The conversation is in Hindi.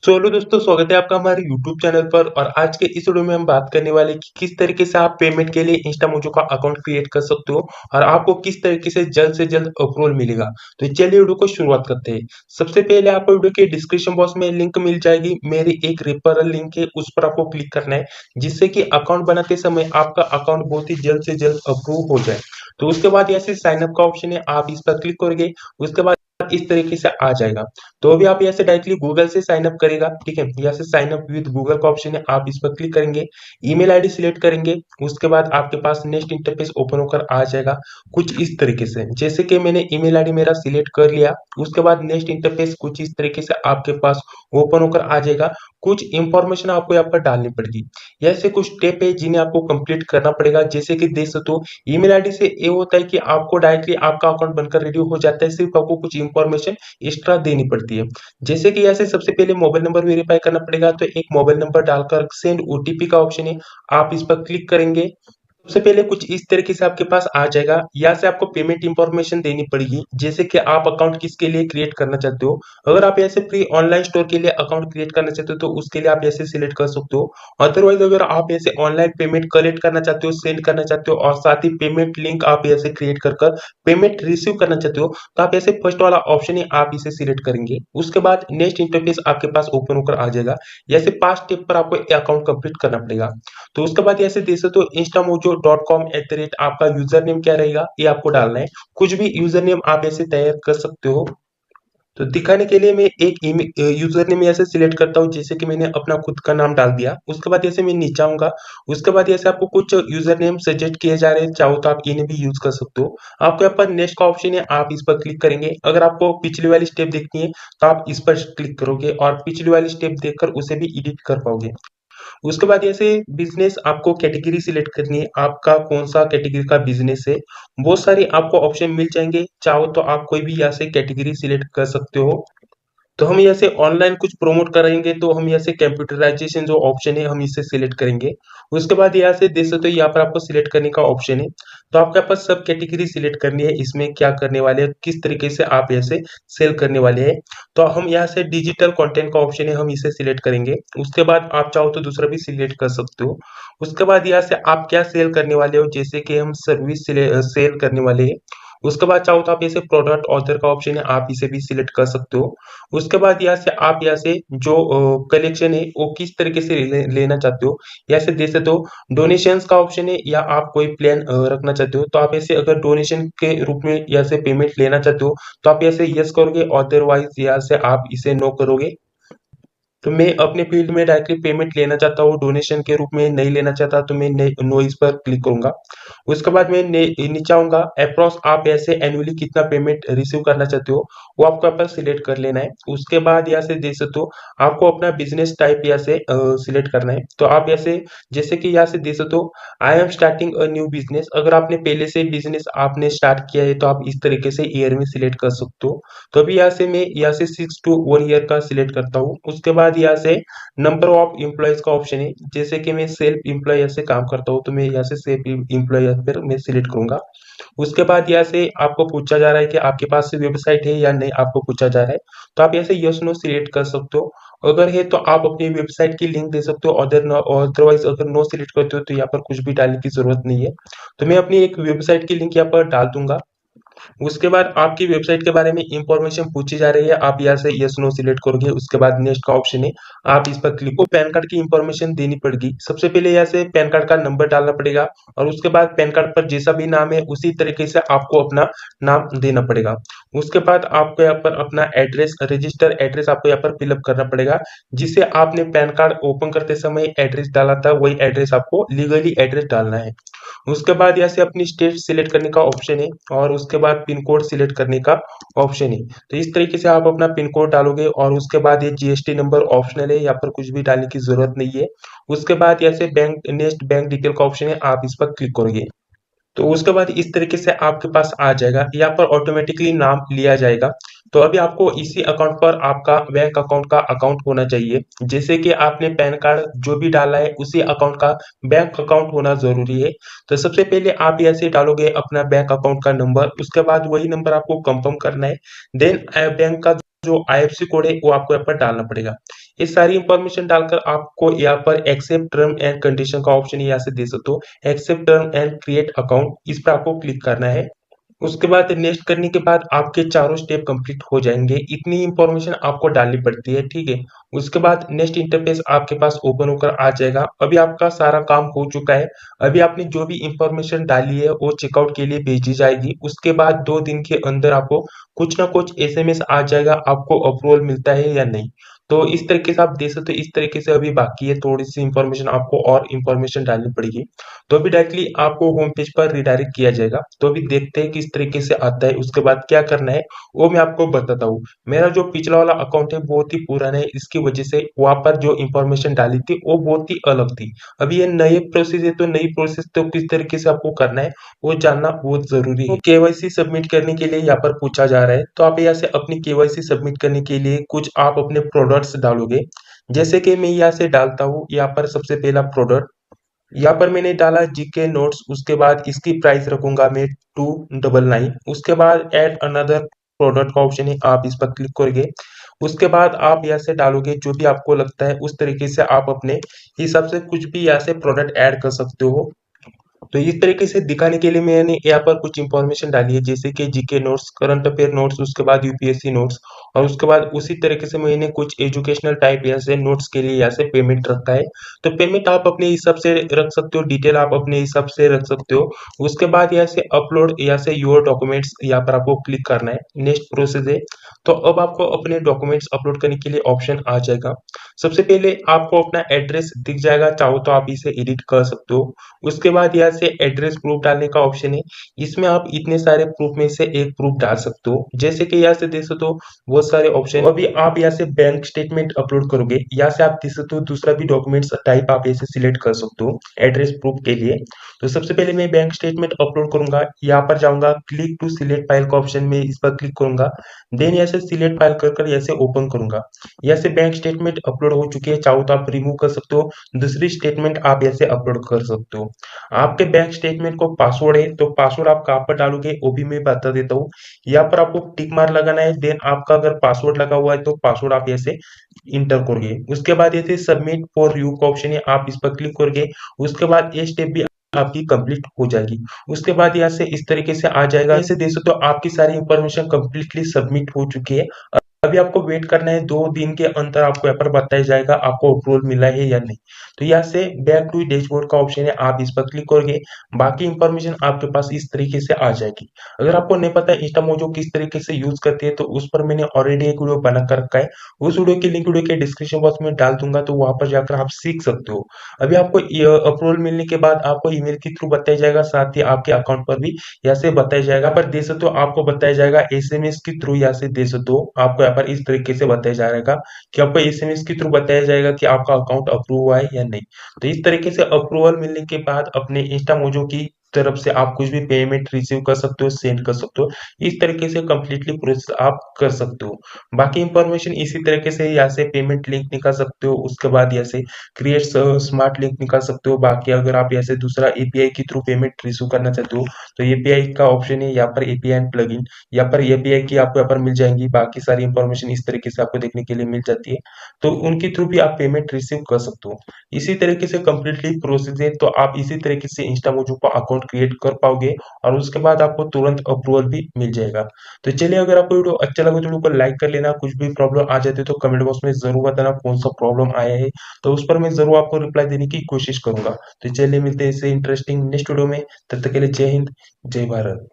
सो हेलो दोस्तों, स्वागत है आपका हमारे यूट्यूब चैनल पर। और आज के इस वीडियो में हम बात करने वाले कि किस तरीके से आप पेमेंट के लिए इंस्टामोजो का अकाउंट क्रिएट कर सकते हो और आपको किस तरीके से जल्द अप्रूवल मिलेगा। तो चलिए वीडियो को शुरुआत करते हैं। सबसे पहले आपको वीडियो के डिस्क्रिप्शन बॉक्स में लिंक मिल जाएगी, मेरी एक रेफरल लिंक है, उस पर आपको क्लिक करना है जिससे कि अकाउंट बनाते समय आपका अकाउंट बहुत ही जल्द से जल्द अप्रूव हो जाए। तो उसके बाद यहाँ से साइन अप का ऑप्शन है, आप इस पर क्लिक करोगे। उसके बाद इस तरीके से आ जाएगा। तो अभी आप यहाँ से डायरेक्टली गूगल से साइन अप करेगा, ठीक है। यहाँ से साइन अप विद गूगल का ऑप्शन है, आप इस पर क्लिक करेंगे, ईमेल आईडी सिलेक्ट करेंगे। उसके बाद आपके पास नेक्स्ट इंटरफेस ओपन होकर आ जाएगा कुछ इस तरीके से। जैसे कि मैंने ईमेल आईडी मेरा सिलेक्ट कर लिया, उसके बाद नेक्स्ट इंटरफेस कुछ इस तरीके से आपके पास ओपन होकर आ जाएगा। कुछ इंफॉर्मेशन आपको यहाँ पर डालनी पड़ेगी। ऐसे कुछ स्टेप है जिन्हें आपको कंप्लीट करना पड़ेगा। जैसे कि देख सकते हो, ईमेल आईडी से ये होता है कि आपको डायरेक्टली आपका अकाउंट बनकर रेडी हो जाता है, सिर्फ आपको कुछ इंफॉर्मेशन एक्स्ट्रा देनी पड़ती है। जैसे कि ऐसे सबसे पहले मोबाइल नंबर वेरीफाई करना पड़ेगा, तो एक मोबाइल नंबर डालकर सेंड ओटीपी का ऑप्शन है, आप इस पर क्लिक करेंगे। सबसे पहले कुछ इस तरीके से आपके पास आ जाएगा। यहाँ से आपको पेमेंट इंफॉर्मेशन देनी पड़ेगी, जैसे कि आप अकाउंट किसके लिए क्रिएट करना चाहते हो। अगर आप ऐसे फ्री ऑनलाइन स्टोर के लिए अकाउंट क्रिएट करना चाहते हो तो उसके लिए आप ऐसे सिलेक्ट कर सकते हो। अदरवाइज अगर आप ऐसे ऑनलाइन पेमेंट कलेक्ट करना चाहते हो, सेंड करना चाहते हो और साथ ही पेमेंट लिंक आप ऐसे क्रिएट कर कर पेमेंट रिसीव करना चाहते हो, तो आप ऐसे फर्स्ट वाला ऑप्शन है, आप इसे सिलेक्ट करेंगे। उसके बाद नेक्स्ट इंटरफेस आपके पास ओपन होकर आ जाएगा। जैसे 5 स्टेप पर आपको अकाउंट कंप्लीट करना पड़ेगा। तो उसके बाद ऐसे देख सकते हो, instamojo.com आपका यूजर नेम क्या रहेगा ये आपको डालना है। कुछ भी यूजर नेम आप ऐसे तैयार कर सकते हो। तो दिखाने के लिए मैं एक यूजर नेम ऐसे सिलेक्ट करता हूँ, जैसे कि मैंने अपना खुद का नाम डाल दिया। उसके बाद ऐसे मैं नीचे आऊंगा। उसके बाद ऐसे आपको कुछ यूजर नेम सजेस्ट किए जा रहे हैं, चाहो तो आप इन्हें भी यूज कर सकते हो। आपको यहाँ पर नेक्स्ट का ऑप्शन है, आप इस पर क्लिक करेंगे। अगर आपको पिछली वाली स्टेप देखनी है तो आप इस पर क्लिक करोगे और पिछली वाली स्टेप देखकर उसे भी एडिट कर पाओगे। उसके बाद ऐसे बिजनेस आपको कैटेगरी सिलेक्ट करनी है, आपका कौन सा कैटेगरी का बिजनेस है। बहुत सारे आपको ऑप्शन मिल जाएंगे, चाहो तो आप कोई भी यहाँ से कैटेगरी सिलेक्ट कर सकते हो। तो हम यहाँ से ऑनलाइन कुछ प्रमोट करेंगे, तो हम यहाँ से कंप्यूटराइजेशन जो ऑप्शन है हम इसे सिलेक्ट करेंगे। उसके बाद यहाँ से देख सकते हो, यहाँ पर आपको सिलेक्ट करने का ऑप्शन है। तो आपके पास सब कैटेगरी सिलेक्ट करनी है, इसमें क्या करने वाले हैं, किस तरीके से आप ऐसे सेल करने वाले हैं। तो हम यहाँ से डिजिटल कंटेंट का ऑप्शन है, हम इसे सिलेक्ट करेंगे। उसके बाद आप चाहो तो दूसरा भी सिलेक्ट कर सकते हो। उसके बाद यहाँ से आप क्या सेल करने वाले हो, जैसे कि हम सर्विस सेल करने वाले हैं। उसके बाद चाहो तो आप ऐसे प्रोडक्ट ऑथर का ऑप्शन है, आप इसे भी सिलेक्ट कर सकते हो। उसके बाद यहाँ से आप यहाँ से जो कलेक्शन है वो किस तरीके से लेना चाहते हो, यहाँ से दे सकते हो। डोनेशंस का ऑप्शन है, या आप कोई प्लान रखना चाहते हो, तो आप ऐसे अगर डोनेशन के रूप में यहाँ से पेमेंट लेना चाहते हो तो आप ऐसे यस करोगे, अदरवाइज यहाँ से आप इसे नो करोगे। तो मैं अपने फील्ड में डायरेक्टली पेमेंट लेना चाहता हूँ, डोनेशन के रूप में नहीं लेना चाहता, तो मैं नो इस पर क्लिक करूंगा। उसके बाद मैं नीचे आऊंगा। अप्रोक्स आप ऐसे एनुअली कितना पेमेंट रिसीव करना चाहते हो वो आपको यहाँ पर सिलेक्ट कर लेना है। उसके बाद यहाँ से देख सकते हो, आपको अपना बिजनेस टाइप यहाँ से सिलेक्ट करना है। तो आप ऐसे, जैसे कि यहाँ से देख सकते हो, I am starting a new business. अगर आपने पहले से बिजनेस आपने स्टार्ट किया है तो आप इस तरीके से ईयर में सिलेक्ट कर सकते हो। तो अभी यहाँ से मैं यहाँ से 6 to 1 year का सिलेक्ट करता हूँ। उसके बाद यहाँ से नंबर ऑफ एम्प्लॉयज का ऑप्शन है, जैसे कि मैं सेल्फ एम्प्लॉय से काम करता हूँ तो मैं यहाँ से सेल्फ एम्प्लॉय पर मैं सिलेक्ट करूंगा। उसके बाद यहाँ से आपको पूछा जा रहा है कि आपके पास वेबसाइट है या नहीं, आपको पूछा जा रहा है। तो आप यहाँ से यस नो सिलेक्ट कर सकते हो। अगर है तो आप अपनी वेबसाइट की लिंक दे सकते हो, अदरवाइज अगर नो सिलेक्ट करते हो तो यहाँ पर कुछ भी डालने की जरूरत नहीं है। तो मैं अपनी एक वेबसाइट की लिंक यहाँ पर डाल दूंगा। उसके बाद आपकी वेबसाइट के बारे में इंफॉर्मेशन पूछी जा रही है, आप यहाँ से यस नो सिलेक्ट करोगे। उसके बाद नेक्स्ट का ऑप्शन है, आप इस पर क्लिक को पैन कार्ड की इंफॉर्मेशन देनी पड़ेगी। सबसे पहले यहाँ से पैन कार्ड का नंबर डालना पड़ेगा और उसके बाद पैन कार्ड पर जैसा भी नाम है उसी तरीके से आपको अपना नाम देना पड़ेगा। उसके बाद आपको यहाँ पर अपना एड्रेस, रजिस्टर एड्रेस आपको यहाँ पर फिलअप करना पड़ेगा। जिसे आपने पैन कार्ड ओपन करते समय एड्रेस डाला था, वही एड्रेस आपको लीगली एड्रेस डालना है। उसके बाद यहाँ से अपनी स्टेट सिलेक्ट करने का ऑप्शन है और उसके बाद पिन कोड सिलेक्ट करने का ऑप्शन है। तो इस तरीके से आप अपना पिन कोड डालोगे और उसके बाद ये जीएसटी नंबर ऑप्शनल है, यहाँ पर कुछ भी डालने की जरूरत नहीं है। उसके बाद यहाँ से बैंक नेक्स्ट बैंक डिटेल का ऑप्शन है, आप इस पर क्लिक करोगे। तो उसके बाद इस तरीके से आपके पास आ जाएगा, यहाँ पर ऑटोमेटिकली नाम लिया जाएगा। तो अभी आपको इसी अकाउंट पर आपका बैंक अकाउंट का अकाउंट होना चाहिए। जैसे कि आपने पैन कार्ड जो भी डाला है उसी अकाउंट का बैंक अकाउंट होना जरूरी है। तो सबसे पहले आप यहाँ से डालोगे अपना बैंक अकाउंट का नंबर, उसके बाद वही नंबर आपको कंफर्म करना है। देन बैंक का जो आईएफएससी कोड है वो आपको यहाँ पर डालना पड़ेगा। ये सारी इंफॉर्मेशन डालकर आपको यहाँ पर एक्सेप्ट टर्म एंड कंडीशन का ऑप्शन यहाँ से दे सकते हो। Accept term and create account, इस पर आपको क्लिक करना है। उसके बाद नेक्स्ट करने के बाद आपके चारों स्टेप कंप्लीट हो जाएंगे। इतनी इंफॉर्मेशन आपको डालनी पड़ती है, ठीक है। उसके बाद नेक्स्ट इंटरफेस आपके पास ओपन होकर आ जाएगा। अभी आपका सारा काम हो चुका है। अभी आपने जो भी इंफॉर्मेशन डाली है वो चेकआउट के लिए भेजी जाएगी। उसके बाद 2 दिन के अंदर आपको कुछ ना कुछ एसएमएस आ जाएगा, आपको अप्रूवल मिलता है या नहीं। तो इस तरीके से आप देख सकते हो। इस तरीके से अभी बाकी है, थोड़ी सी इंफॉर्मेशन आपको और इंफॉर्मेशन डालनी पड़ेगी। तो अभी डायरेक्टली आपको होम पेज पर रिडायरेक्ट किया जाएगा। तो अभी देखते हैं किस तरीके से आता है। उसके बाद क्या करना है वो मैं आपको बताता हूँ। मेरा जो पिछला वाला अकाउंट है बहुत ही पुराना है, इसकी वजह से वहां पर जो इंफॉर्मेशन डाली थी वो बहुत ही अलग थी। अभी ये नए प्रोसेस है, तो नई प्रोसेस तो किस तरीके से आपको करना है वो जानना बहुत जरूरी है। केवाईसी सबमिट करने के लिए यहाँ पर पूछा जा रहा है, तो आप यहाँ से अपनी केवाईसी सबमिट करने के लिए कुछ आप अपने प्रोडक्ट्स डालोगे। जैसे कि मैं यहाँ से डालता हूँ, यहाँ पर सबसे पहला प्रोडक्ट यहाँ पर मैंने डाला जीके नोट्स। उसके बाद इसकी प्राइस रखूंगा मैं 299। उसके बाद ऐड अनदर प्रोडक्ट का ऑप्शन है, आप इस पर क्लिक करोगे। उसके बाद आप यहाँ से डालोगे जो भी आपको लगता है, उस तरीके से आप अपने हिसाब से कुछ भी यहाँ से प्रोडक्ट ऐड कर सकते हो। तो इस तरीके से दिखाने के लिए मैंने यहाँ पर कुछ इंफॉर्मेशन डाली है, जैसे कि GK notes, current affair notes, उसके बाद यूपीएससी नोट्स। और उसके बाद उसी तरीके से मैंने कुछ एजुकेशनल टाइप यहाँ से नोट्स के लिए यहाँ से पेमेंट रखा है। तो पेमेंट आप अपने हिसाब से रख सकते हो, डिटेल आप अपने हिसाब से रख सकते हो। उसके बाद यहाँ से अपलोड, यहाँ से योर डॉक्यूमेंट्स, यहाँ पर आपको क्लिक करना है। नेक्स्ट प्रोसेस है। तो अब आपको अपने डॉक्यूमेंट्स अपलोड करने के लिए ऑप्शन आ जाएगा। सबसे पहले आपको अपना एड्रेस दिख जाएगा, चाहो तो आप इसे एडिट कर सकते हो। उसके बाद यहाँ से एड्रेस प्रूफ डालने का ऑप्शन है। इसमें आप इतने सारे प्रूफ में से एक प्रूफ डाल सकते हो, जैसे कि यहाँ से देख सकते हो बहुत सारे ऑप्शन। अभी आप यहाँ से बैंक स्टेटमेंट अपलोड करोगे, यहाँ से आप देख सकते हो दूसरा भी डॉक्यूमेंट्स टाइप आप ऐसे सिलेक्ट कर सकते हो एड्रेस प्रूफ के लिए। तो सबसे पहले मैं बैंक स्टेटमेंट अपलोड करूंगा। यहाँ पर जाऊंगा, क्लिक टू सिलेक्ट फाइल का ऑप्शन में इस पर क्लिक करूंगा। देन यहाँ से सिलेक्ट फाइल कर यहाँ से ओपन करूंगा। यहाँ से बैंक स्टेटमेंट अपलोड हो चुकी है, चाहो तो आप रिमूव कर सकते हो, दूसरी स्टेटमेंट आप यहाँ से अपलोड कर सकते हो। आपके बैंक स्टेटमेंट को पासवर्ड है, तो पासवर्ड आप कहाँ पर डालोगे वो भी मैं बता देता हूँ। यहाँ पर आपको टिक मार लगाना है। देन आपका अगर पासवर्ड लगा हुआ है तो पासवर्ड आप ऐसे इंटर करोगे। उसके बाद ऐसे सबमिट फॉर यू का ऑप्शन है, आप इस पर क्लिक करोगे। उसके बाद ये स्टेप भी आपकी कंप्लीट हो जाएगी। उसके बाद यहाँ से इस तरीके से आ जाएगा। ऐसे देख सकते हो आपकी सारी इंफॉर्मेशन कंप्लीटली सबमिट हो चुकी है। अभी आपको वेट करना है, 2 दिन के अंदर आपको यहाँ पर बताया जाएगा आपको अप्रूवल मिला है या नहीं। तो यहाँ से बैक टू डैशबोर्ड का ऑप्शन है, आप इस पर क्लिक करोगे। बाकी इंफॉर्मेशन आपके पास इस तरीके से आ जाएगी। अगर आपको नहीं पता इंस्टामोजो किस तरीके से यूज करते हैं, तो उस पर मैंने ऑलरेडी एक वीडियो बना कर रखा है। उस वीडियो की लिंक वीडियो के डिस्क्रिप्शन बॉक्स में डाल दूंगा, तो वहां पर जाकर आप सीख सकते हो। अभी आपको अप्रूवल मिलने के बाद आपको ईमेल के थ्रू बताया जाएगा, साथ ही आपके अकाउंट पर भी यहाँ से बताया जाएगा। पर दे सकते हो आपको बताया जाएगा एसएमएस के थ्रू, यहाँ से दे सकते हो आपको यहाँ पर इस तरीके से बताया जाएगा कि आपको एसएमएस के थ्रू बताया जाएगा कि आपका अकाउंट अप्रूव हुआ है या नहीं। तो इस तरीके से अप्रूवल मिलने के बाद अपने इंस्टामोजो की तरफ से आप कुछ भी पेमेंट रिसीव कर सकते हो, सेंड कर सकते हो। इस तरीके से कंप्लीटली प्रोसेस आप कर सकते हो। बाकी इंफॉर्मेशन इसी तरीके से यहाँ से पेमेंट लिंक निकाल सकते हो। उसके बाद यहाँ से क्रिएट स्मार्ट लिंक निकाल सकते हो। बाकी अगर आप यहाँ से दूसरा एपीआई के थ्रू पेमेंट रिसीव करना चाहते हो, तो एपीआई का ऑप्शन है यहाँ पर, एपीआई एंड प्लगइन। यहाँ पर एपीआई की आपको यहाँ पर मिल जाएंगी। बाकी सारी इंफॉर्मेशन इस तरीके से आपको देखने के लिए मिल जाती है, तो उनके थ्रू भी आप पेमेंट रिसीव कर सकते हो। इसी तरीके से कंप्लीटली प्रोसेस है। तो आप इसी तरीके से इंस्टामोजो का अकाउंट क्रिएट कर पाओगे और उसके बाद आपको तुरंत अप्रूवल भी मिल जाएगा। तो चलिए, अगर आपको वीडियो अच्छा लगा तो वीडियो को लाइक कर लेना। कुछ भी प्रॉब्लम आ जाती है तो कमेंट बॉक्स में जरूर बताना कौन सा प्रॉब्लम आया है, तो उस पर मैं जरूर आपको रिप्लाई देने की कोशिश करूंगा। तो चलिए, मिलते हैं इससे इंटरेस्टिंग नेक्स्ट वीडियो में। तब तक के लिए जय हिंद, जय भारत।